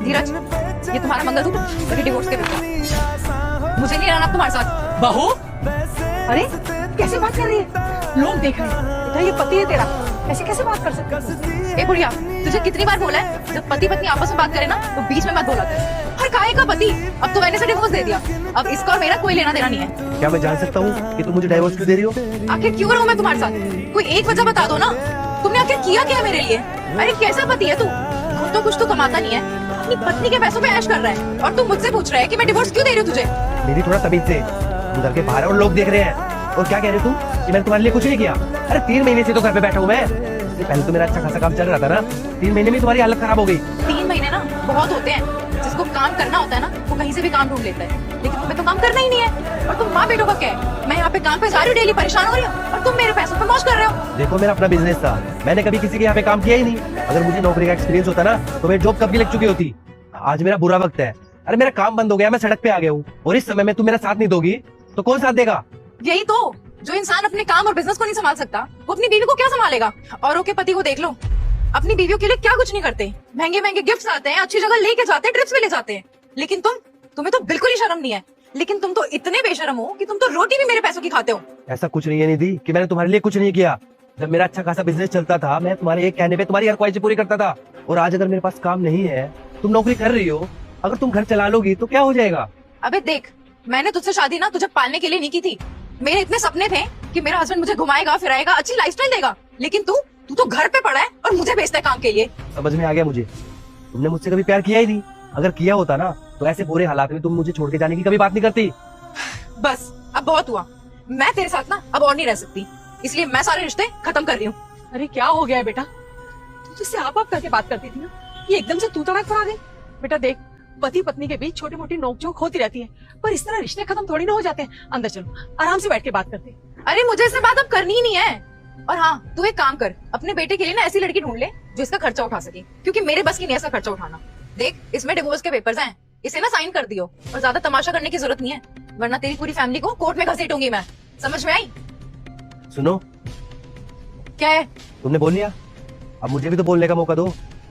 धीरज, ये तुम्हारा मंगलसूत्र, मेरे डिवोर्स के पेपर। मुझे नहीं रहना तुम्हारे साथ। बहू, अरे कैसे बात कर रही है? लोग देख रहे हैं। बेटा ये पति है तेरा, ऐसे कैसे बात कर सकते हो? ए बुढ़िया, तुझे कितनी बार बोला है जब पति पत्नी आपस में बात करे ना तो बीच में मत बोला कर। हर काहे का पति, अब तो मैंने से डिवोर्स दे दिया। अब इसका और मेरा कोई लेना देना नहीं है। क्या मैं जान सकता हूँ कि तुम मुझे डाइवोर्स क्यों दे रही हो? आखिर क्यों रहूं मैं तुम्हारे साथ? कोई एक वजह बता दो ना। तुमने आखिर किया क्या मेरे लिए? अरे कैसा पति है तू? खुद तो कुछ तो कमाता नहीं है, अपनी पत्नी के पैसों पे ऐश कर रहा है, और तुम मुझसे पूछ रहा है कि मैं डिवोर्स क्यों दे रही हूँ तुझे? मेरी थोड़ा तमीज से, तुम घर के बाहर और लोग देख रहे हैं। और क्या कह रहे हो तुम कि मैंने तुम्हारे लिए कुछ नहीं किया? अरे 3 महीने से तो घर पे बैठा हूँ मैं। इससे पहले तो मेरा अच्छा खासा काम चल रहा था ना। 3 महीने में तुम्हारी हालत खराब हो गई। 3 महीने ना बहुत होते हैं। जिसको काम करना होता है ना वो कहीं से भी काम ढूंढ लेता है, लेकिन तुम्हें तो काम करना ही नहीं है। और तुम माँ बेटों का क्या है? मैं यहाँ पे काम पे जा रही हूँ, डेली परेशान हो रही हूँ, और तुम मेरे पैसों पे मौज कर रहे हो। देखो मेरा अपना बिजनेस था, मैंने कभी किसी के यहाँ पे काम किया ही नहीं। अगर मुझे नौकरी का एक्सपीरियंस होता ना तो मेरी जॉब कब की लग चुकी होती। आज मेरा बुरा वक्त है। अरे मेरा काम बंद हो गया, मैं सड़क पे आ गया हूँ, और इस समय में तुम मेरा साथ नहीं दोगी तो कौन साथ देगा? यही तो, जो इंसान अपने काम और बिजनेस को नहीं संभाल सकता वो अपनी बीवी को क्या संभालेगा? औरों के पति को देख लो, अपनी बीवियों के लिए क्या कुछ नहीं करते। महंगे महंगे गिफ्ट्स आते हैं, अच्छी जगह लेके जाते हैं, ट्रिप्स पे ले जाते हैं। लेकिन तुम्हें तो बिल्कुल ही शर्म नहीं है। लेकिन तुम तो इतने बेशर्म हो कि तुम तो रोटी भी मेरे पैसों की खाते हो। ऐसा कुछ नहीं है निधि कि मैंने तुम्हारे लिए कुछ नहीं किया। जब मेरा अच्छा खासा बिजनेस चलता था, मैं तुम्हारे एक कहने पे तुम्हारी हर ख्वाहिश पूरी करता था। और आज अगर मेरे पास काम नहीं है, तुम नौकरी कर रही हो, अगर तुम घर चला लोगी तो क्या हो जाएगा? अबे देख, मैंने तुझसे शादी ना तुझे पालने के लिए नहीं की थी। मेरे इतने सपने थे कि मेरा हस्बैंड मुझे घुमाएगा फिराएगा, अच्छी लाइफस्टाइल देगा। लेकिन तू तो घर पे पड़ा है और मुझे भेजता है काम के लिए। समझ में आ गया मुझे, तुमने मुझसे कभी प्यार किया ही नहीं। अगर किया होता ना तो ऐसे बुरे हालात में तुम मुझे छोड़ के जाने की कभी बात नहीं करती। बस अब बहुत हुआ, मैं तेरे साथ ना अब और नहीं रह सकती, इसलिए मैं सारे रिश्ते खत्म कर रही हूँ। अरे क्या हो गया है बेटा? तू जिससे आप करके बात करती थी ना, ये एकदम से तू तड़ाक पर आ गई। बेटा देख, पति पत्नी के बीच छोटी मोटी नोकझोंक होती रहती है, पर इस तरह रिश्ते खत्म थोड़ी ना हो जाते हैं। अंदर चलो, आराम से बैठ के बात करते। अरे मुझे इससे बात अब करनी ही नहीं है। और हाँ, तू एक काम कर, अपने बेटे के लिए ना ऐसी लड़की ढूंढ ले जो इसका खर्चा उठा सके, क्योंकि मेरे बस की नहीं ऐसा खर्चा उठाना। देख, इसमें डिवोर्स के पेपर्स हैं, इसे ना साइन कर दियो, और ज्यादा तमाशा करने की जरूरत नहीं है, वरना तेरी पूरी फैमिली को कोर्ट में घसीटूंगी मैं। समझ में आई? सुनो, क्या है? तुमने बोल लिया, अब मुझे भी तो बोलने का मौका दो,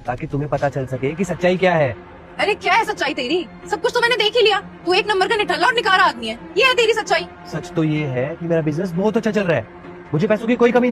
ताकि तुम्हें पता चल सके कि सच्चाई क्या है। अरे क्या है सच्चाई तेरी? सब कुछ तो मैंने देख ही लिया। तू एक नंबर का निठल्ला और निकारा आदमी है, ये है तेरी सच्चाई। सच तो ये है कि मेरा बिजनेस बहुत अच्छा चल रहा है, मुझे पैसों की कोई कमी